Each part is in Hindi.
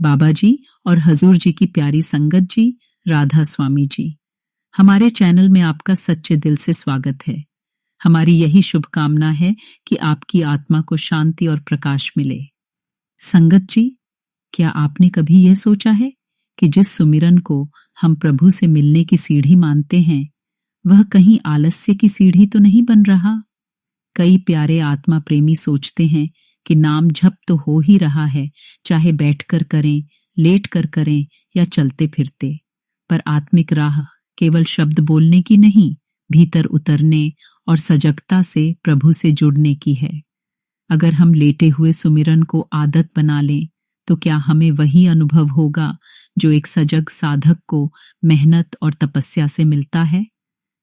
बाबा जी और हजूर जी की प्यारी संगत जी, राधा स्वामी जी, हमारे चैनल में आपका सच्चे दिल से स्वागत है। हमारी यही शुभकामना है कि आपकी आत्मा को शांति और प्रकाश मिले। संगत जी, क्या आपने कभी यह सोचा है कि जिस सुमिरन को हम प्रभु से मिलने की सीढ़ी मानते हैं, वह कहीं आलस्य की सीढ़ी तो नहीं बन रहा? कई प्यारे आत्मा प्रेमी सोचते हैं कि नाम जप तो हो ही रहा है, चाहे बैठकर करें, लेटकर करें या चलते फिरते। पर आत्मिक राह केवल शब्द बोलने की नहीं, भीतर उतरने और सजगता से प्रभु से जुड़ने की है। अगर हम लेटे हुए सुमिरन को आदत बना लें, तो क्या हमें वही अनुभव होगा जो एक सजग साधक को मेहनत और तपस्या से मिलता है?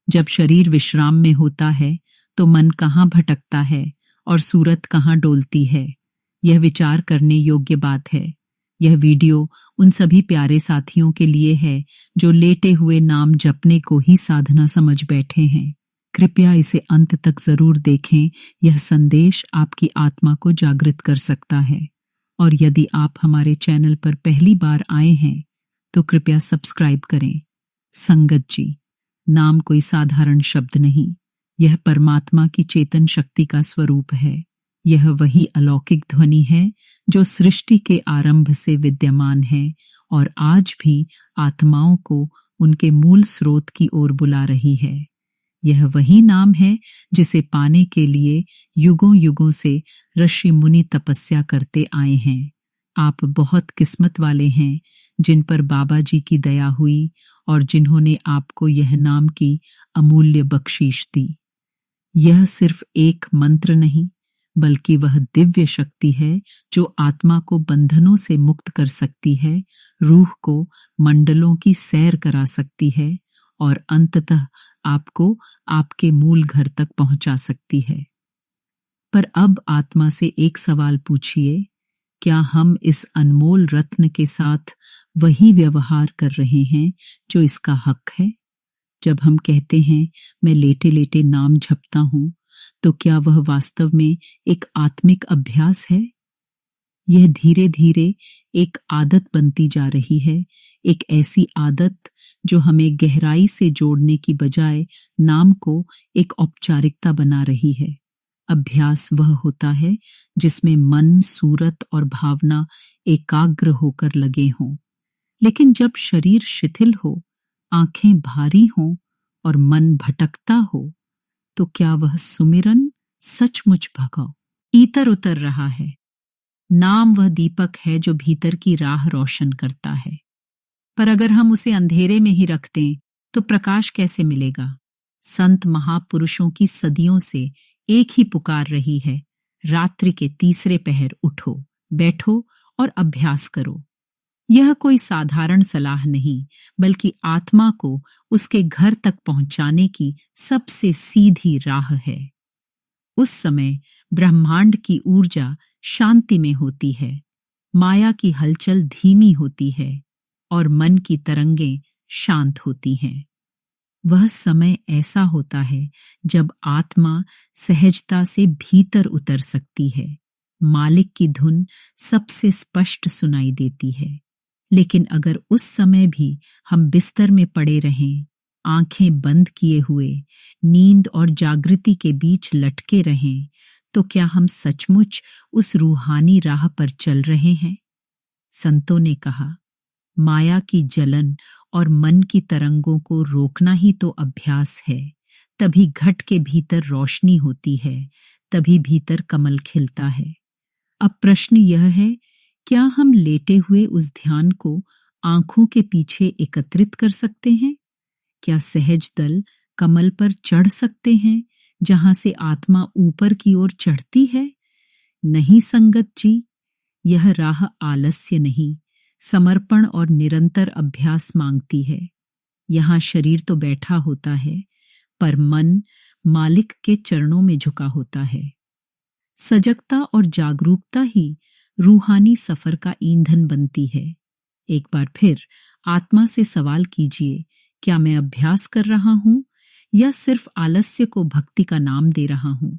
जब शरीर विश्राम में होता है, तो मन कहाँ भटकता है और सूरत कहाँ डोलती है? यह विचार करने योग्य बात है। यह वीडियो उन सभी प्यारे साथियों के लिए है जो लेटे हुए नाम जपने को ही साधना समझ बैठे हैं। कृपया इसे अंत तक जरूर देखें। यह संदेश आपकी आत्मा को जागृत कर सकता है। और यदि आप हमारे चैनल पर पहली बार आए हैं, तो कृपया सब्सक्राइब करें। संगत जी, नाम कोई साधारण शब्द नहीं, यह परमात्मा की चेतन शक्ति का स्वरूप है। यह वही अलौकिक ध्वनि है जो सृष्टि के आरंभ से विद्यमान है और आज भी आत्माओं को उनके मूल स्रोत की ओर बुला रही है। यह वही नाम है जिसे पाने के लिए युगों युगों से ऋषि मुनि तपस्या करते आए हैं। आप बहुत किस्मत वाले हैं जिन पर बाबा जी की दया हुई और जिन्होंने आपको यह नाम की अमूल्य बख्शीश दी। यह सिर्फ एक मंत्र नहीं, बल्कि वह दिव्य शक्ति है जो आत्मा को बंधनों से मुक्त कर सकती है, रूह को मंडलों की सैर करा सकती है और अंततः आपको आपके मूल घर तक पहुंचा सकती है। पर अब आत्मा से एक सवाल पूछिए, क्या हम इस अनमोल रत्न के साथ वही व्यवहार कर रहे हैं जो इसका हक है? जब हम कहते हैं मैं लेटे लेटे नाम जपता हूं, तो क्या वह वास्तव में एक आत्मिक अभ्यास है? यह धीरे धीरे एक आदत बनती जा रही है, एक ऐसी आदत जो हमें गहराई से जोड़ने की बजाय नाम को एक औपचारिकता बना रही है। अभ्यास वह होता है जिसमें मन, सूरत और भावना एकाग्र होकर लगे हों। लेकिन जब शरीर शिथिल हो, आंखें भारी हों और मन भटकता हो, तो क्या वह सुमिरन सचमुच भगाओ इतर उतर रहा है? नाम वह दीपक है जो भीतर की राह रोशन करता है, पर अगर हम उसे अंधेरे में ही रख दें तो प्रकाश कैसे मिलेगा? संत महापुरुषों की सदियों से एक ही पुकार रही है, रात्रि के तीसरे पहर उठो, बैठो और अभ्यास करो। यह कोई साधारण सलाह नहीं, बल्कि आत्मा को उसके घर तक पहुंचाने की सबसे सीधी राह है। उस समय ब्रह्मांड की ऊर्जा शांति में होती है, माया की हलचल धीमी होती है और मन की तरंगें शांत होती हैं। वह समय ऐसा होता है जब आत्मा सहजता से भीतर उतर सकती है, मालिक की धुन सबसे स्पष्ट सुनाई देती है। लेकिन अगर उस समय भी हम बिस्तर में पड़े रहें, आंखें बंद किए हुए, नींद और जागृति के बीच लटके रहें, तो क्या हम सचमुच उस रूहानी राह पर चल रहे हैं? संतों ने कहा, माया की जलन और मन की तरंगों को रोकना ही तो अभ्यास है। तभी घट के भीतर रोशनी होती है, तभी भीतर कमल खिलता है। अब प्रश्न यह है, क्या हम लेटे हुए उस ध्यान को आंखों के पीछे एकत्रित कर सकते हैं? क्या सहज दल कमल पर चढ़ सकते हैं, जहां से आत्मा ऊपर की ओर चढ़ती है? नहीं संगत जी, यह राह आलस्य नहीं, समर्पण और निरंतर अभ्यास मांगती है। यहाँ शरीर तो बैठा होता है, पर मन मालिक के चरणों में झुका होता है। सजगता और जागरूकता ही रूहानी सफर का ईंधन बनती है। एक बार फिर आत्मा से सवाल कीजिए, क्या मैं अभ्यास कर रहा हूं या सिर्फ आलस्य को भक्ति का नाम दे रहा हूं?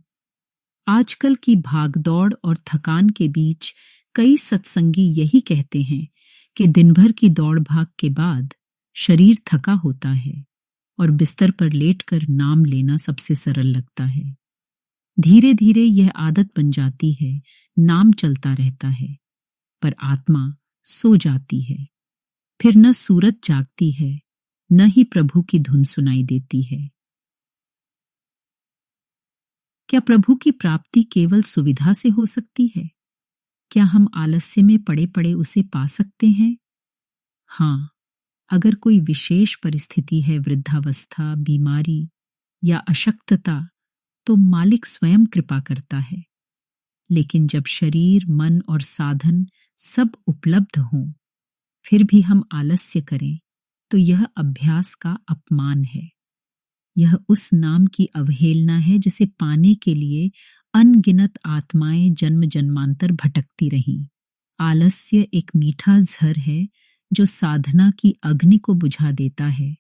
आजकल की भागदौड़ और थकान के बीच कई सत्संगी यही कहते हैं कि दिन भर की दौड़ भाग के बाद शरीर थका होता है और बिस्तर पर लेटकर नाम लेना सबसे सरल लगता है। धीरे धीरे यह आदत बन जाती है, नाम चलता रहता है, पर आत्मा सो जाती है। फिर न सूरत जागती है, न ही प्रभु की धुन सुनाई देती है। क्या प्रभु की प्राप्ति केवल सुविधा से हो सकती है? क्या हम आलस्य में पड़े पड़े उसे पा सकते हैं? हाँ, अगर कोई विशेष परिस्थिति है, वृद्धावस्था, बीमारी या अशक्तता, तो मालिक स्वयं कृपा करता है। लेकिन जब शरीर, मन और साधन सब उपलब्ध हों, फिर भी हम आलस्य करें, तो यह अभ्यास का अपमान है। यह उस नाम की अवहेलना है जिसे पाने के लिए अनगिनत आत्माएं जन्म जन्मांतर भटकती रहीं। आलस्य एक मीठा जहर है जो साधना की अग्नि को बुझा देता है,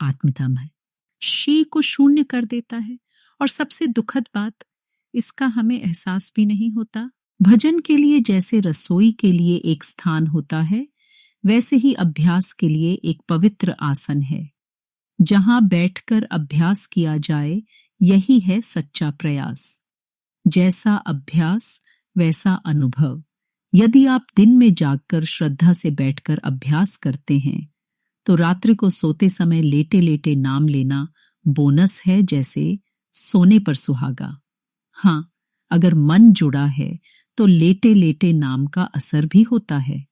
आत्मता में शी को शून्य कर देता है, और सबसे दुखद बात, इसका हमें एहसास भी नहीं होता। भजन के लिए जैसे रसोई के लिए एक स्थान होता है, वैसे ही अभ्यास के लिए एक पवित्र आसन है। जहां बैठकर अभ्यास किया जाए, यही है सच्चा प्रयास। जैसा अभ्यास वैसा अनुभव। यदि आप दिन में जागकर श्रद्धा से बैठकर अभ्यास करते हैं, तो रात्रि को सोते समय लेटे लेटे नाम लेना बोनस है, जैसे सोने पर सुहागा। हाँ, अगर मन जुड़ा है तो लेटे लेटे नाम का असर भी होता है,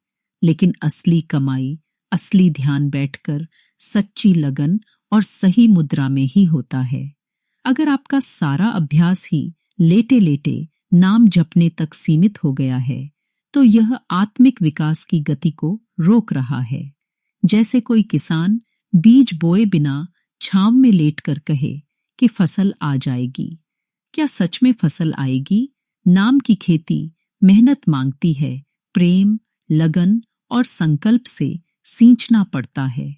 लेकिन असली कमाई, असली ध्यान बैठकर सच्ची लगन और सही मुद्रा में ही होता है। अगर आपका सारा अभ्यास ही लेटे लेटे नाम जपने तक सीमित हो गया है, तो यह आत्मिक विकास की गति को रोक रहा है। जैसे कोई किसान बीज बोए बिना छांव में लेटकर कहे कि फसल आ जाएगी। क्या सच में फसल आएगी? नाम की खेती मेहनत मांगती है, प्रेम, लगन और संकल्प से सींचना पड़ता है।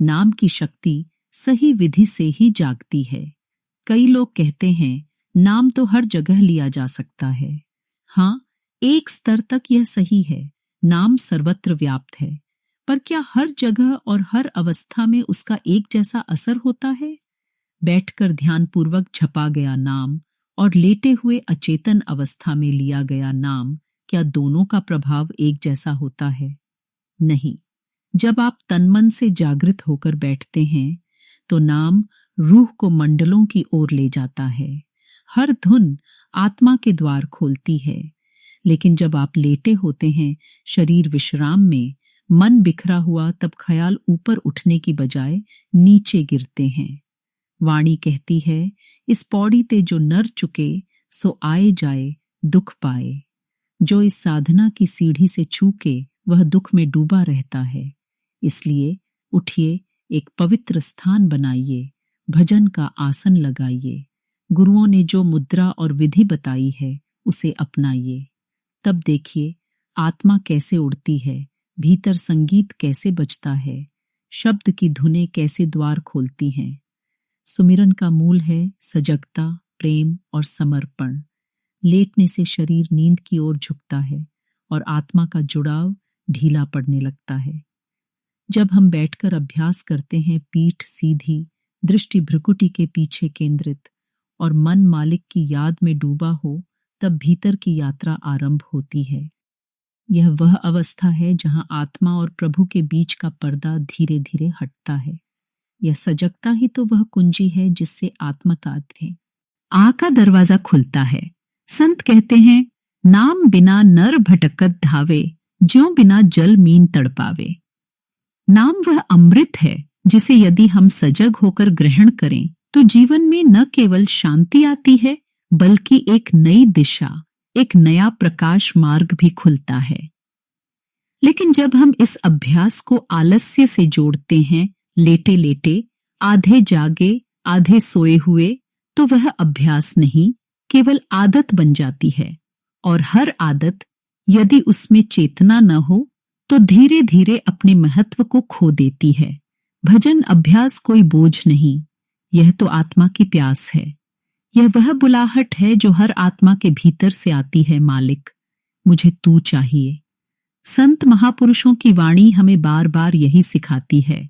नाम की शक्ति सही विधि से ही जागती है। कई लोग कहते हैं नाम तो हर जगह लिया जा सकता है। हाँ, एक स्तर तक यह सही है, नाम सर्वत्र व्याप्त है, पर क्या हर जगह और हर अवस्था में उसका एक जैसा असर होता है? बैठकर ध्यानपूर्वक झपा गया नाम और लेटे हुए अचेतन अवस्था में लिया गया नाम, क्या दोनों का प्रभाव एक जैसा होता है? नहीं। जब आप तनमन से जागृत होकर बैठते हैं, तो नाम रूह को मंडलों की ओर ले जाता है। हर धुन आत्मा के द्वार खोलती है। लेकिन जब आप लेटे होते हैं, शरीर विश्राम में, मन बिखरा हुआ, तब ख्याल ऊपर उठने की बजाय नीचे गिरते हैं। वाणी कहती है, इस पौड़ी ते जो नर चुके, सो आए जाए दुख पाए। जो इस साधना की सीढ़ी से चूके, वह दुख में डूबा रहता है। इसलिए उठिए, एक पवित्र स्थान बनाइए, भजन का आसन लगाइए, गुरुओं ने जो मुद्रा और विधि बताई है उसे अपनाइए। तब देखिए आत्मा कैसे उड़ती है, भीतर संगीत कैसे बजता है, शब्द की धुनें कैसे द्वार खोलती हैं। सुमिरन का मूल है सजगता, प्रेम और समर्पण। लेटने से शरीर नींद की ओर झुकता है और आत्मा का जुड़ाव ढीला पड़ने लगता है। जब हम बैठकर अभ्यास करते हैं, पीठ सीधी, दृष्टि भ्रुकुटी के पीछे केंद्रित और मन मालिक की याद में डूबा हो, तब भीतर की यात्रा आरंभ होती है। यह वह अवस्था है जहां आत्मा और प्रभु के बीच का पर्दा धीरे धीरे हटता है। यह सजगता ही तो वह कुंजी है जिससे आत्मताद आ का दरवाजा खुलता है। संत कहते हैं, नाम बिना नर भटकत धावे, ज्यों बिना जल मीन तड़पावे। नाम वह अमृत है जिसे यदि हम सजग होकर ग्रहण करें, तो जीवन में न केवल शांति आती है, बल्कि एक नई दिशा, एक नया प्रकाश मार्ग भी खुलता है। लेकिन जब हम इस अभ्यास को आलस्य से जोड़ते हैं, लेटे लेटे, आधे जागे आधे सोए हुए, तो वह अभ्यास नहीं, केवल आदत बन जाती है। और हर आदत, यदि उसमें चेतना न हो, तो धीरे धीरे अपने महत्व को खो देती है। भजन अभ्यास कोई बोझ नहीं, यह तो आत्मा की प्यास है। यह वह बुलाहट है जो हर आत्मा के भीतर से आती है, मालिक मुझे तू चाहिए। संत महापुरुषों की वाणी हमें बार बार यही सिखाती है,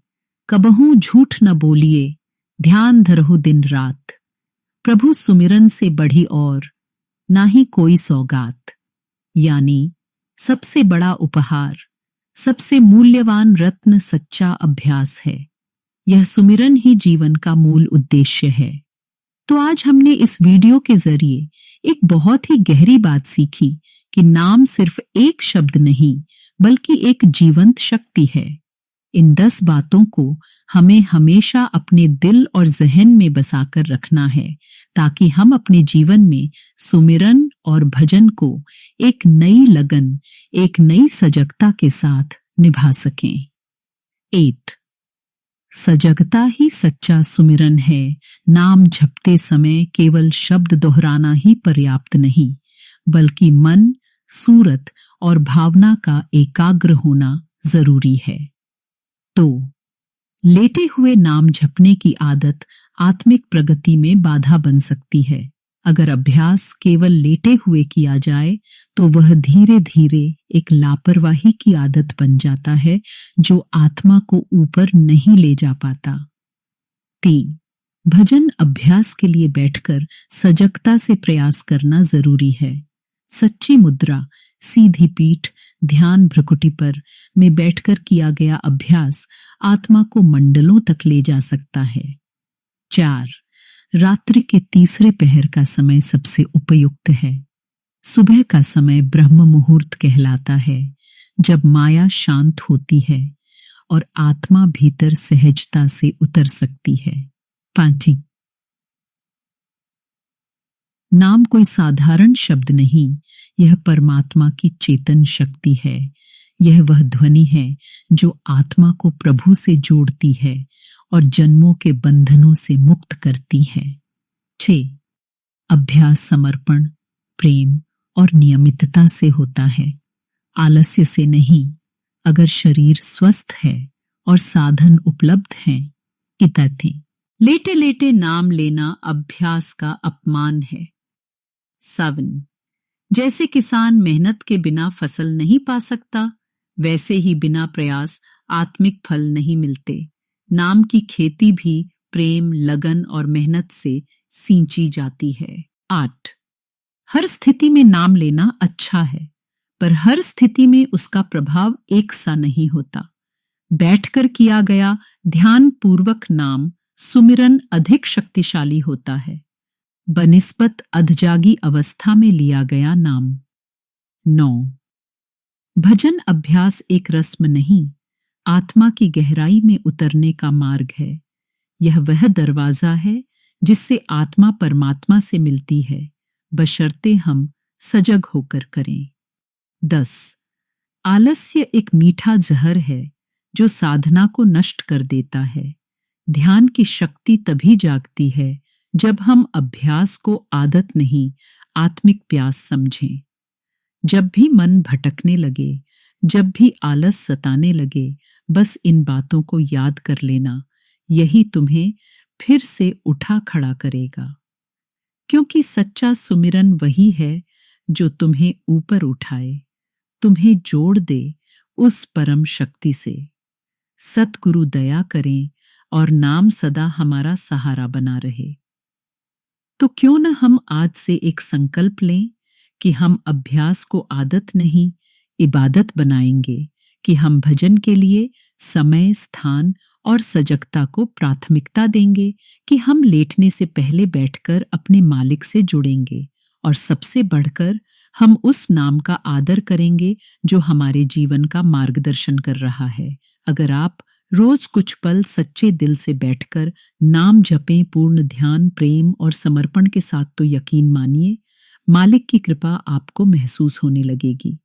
कबहू झूठ न बोलिए, ध्यान धरहु दिन रात। प्रभु सुमिरन से बढ़ी और ना ही कोई सौगात। यानी सबसे बड़ा उपहार, सबसे मूल्यवान रत्न सच्चा अभ्यास है। यह सुमिरन ही जीवन का मूल उद्देश्य है। तो आज हमने इस वीडियो के जरिए एक बहुत ही गहरी बात सीखी कि नाम सिर्फ एक शब्द नहीं बल्कि एक जीवंत शक्ति है। इन 10 बातों को हमें हमेशा अपने दिल और जहन में बसाकर रखना है ताकि हम अपने जीवन में सुमिरन और भजन को एक नई लगन, एक नई सजगता के साथ निभा सकें। 8. सजगता ही सच्चा सुमिरन है। नाम जपते समय केवल शब्द दोहराना ही पर्याप्त नहीं, बल्कि मन, सूरत और भावना का एकाग्र होना जरूरी है। तो लेटे हुए नाम जपने की आदत आत्मिक प्रगति में बाधा बन सकती है। अगर अभ्यास केवल लेटे हुए किया जाए तो वह धीरे धीरे एक लापरवाही की आदत बन जाता है जो आत्मा को ऊपर नहीं ले जा पाता। 3. भजन अभ्यास के लिए बैठकर सजगता से प्रयास करना जरूरी है। सच्ची मुद्रा, सीधी पीठ, ध्यान भ्रुकुटी पर में बैठकर किया गया अभ्यास आत्मा को मंडलों तक ले जा सकता है। 4. रात्रि के तीसरे पहर का समय सबसे उपयुक्त है। सुबह का समय ब्रह्म मुहूर्त कहलाता है, जब माया शांत होती है और आत्मा भीतर सहजता से उतर सकती है। 5. नाम कोई साधारण शब्द नहीं, यह परमात्मा की चेतन शक्ति है। यह वह ध्वनि है जो आत्मा को प्रभु से जोड़ती है और जन्मों के बंधनों से मुक्त करती है। 6. अभ्यास समर्पण, प्रेम और नियमितता से होता है, आलस्य से नहीं। अगर शरीर स्वस्थ है और साधन उपलब्ध हैं, इतने लेटे लेटे नाम लेना अभ्यास का अपमान है। 7. जैसे किसान मेहनत के बिना फसल नहीं पा सकता, वैसे ही बिना प्रयास आत्मिक फल नहीं मिलते। नाम की खेती भी प्रेम, लगन और मेहनत से सींची जाती है। 8. हर स्थिति में नाम लेना अच्छा है, पर हर स्थिति में उसका प्रभाव एक सा नहीं होता। बैठकर किया गया ध्यान पूर्वक नाम सुमिरन अधिक शक्तिशाली होता है बनिस्बत अधजागी अवस्था में लिया गया नाम। 9. भजन अभ्यास एक रस्म नहीं, आत्मा की गहराई में उतरने का मार्ग है। यह वह दरवाजा है जिससे आत्मा परमात्मा से मिलती है, बशर्ते हम सजग होकर करें। 10. आलस्य एक मीठा जहर है जो साधना को नष्ट कर देता है। ध्यान की शक्ति तभी जागती है जब हम अभ्यास को आदत नहीं, आत्मिक प्यास समझें। जब भी मन भटकने लगे, जब भी आलस सताने लगे, बस इन बातों को याद कर लेना, यही तुम्हें फिर से उठा खड़ा करेगा। क्योंकि सच्चा सुमिरन वही है जो तुम्हें ऊपर उठाए, तुम्हें जोड़ दे उस परम शक्ति से। सतगुरु दया करें और नाम सदा हमारा सहारा बना रहे। तो क्यों न हम आज से एक संकल्प लें कि हम अभ्यास को आदत नहीं, इबादत बनाएंगे, कि हम भजन के लिए समय, स्थान और सजगता को प्राथमिकता देंगे, कि हम लेटने से पहले बैठकर अपने मालिक से जुड़ेंगे और सबसे बढ़कर हम उस नाम का आदर करेंगे जो हमारे जीवन का मार्गदर्शन कर रहा है। अगर आप रोज कुछ पल सच्चे दिल से बैठकर नाम जपें पूर्ण ध्यान, प्रेम और समर्पण के साथ, तो यकीन मानिए मालिक की कृपा आपको महसूस होने लगेगी।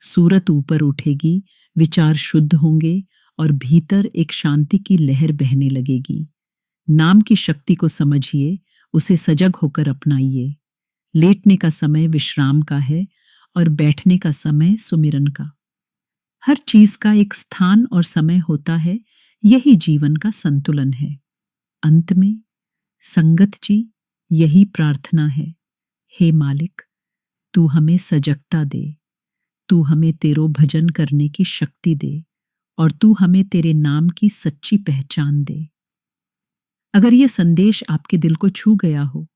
सूरत ऊपर उठेगी, विचार शुद्ध होंगे और भीतर एक शांति की लहर बहने लगेगी। नाम की शक्ति को समझिए, उसे सजग होकर अपनाइए। लेटने का समय विश्राम का है और बैठने का समय सुमिरन का। हर चीज का एक स्थान और समय होता है, यही जीवन का संतुलन है। अंत में संगत जी यही प्रार्थना है, हे मालिक, तू हमें सजगता दे, तू हमें तेरो भजन करने की शक्ति दे और तू हमें तेरे नाम की सच्ची पहचान दे। अगर ये संदेश आपके दिल को छू गया हो,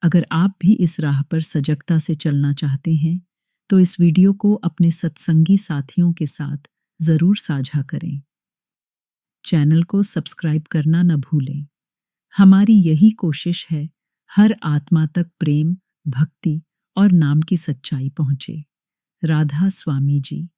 अगर आप भी इस राह पर सजगता से चलना चाहते हैं, तो इस वीडियो को अपने सत्संगी साथियों के साथ जरूर साझा करें। चैनल को सब्सक्राइब करना न भूलें। हमारी यही कोशिश है, हर आत्मा तक प्रेम, भक्ति और नाम की सच्चाई पहुंचे। राधा स्वामी जी।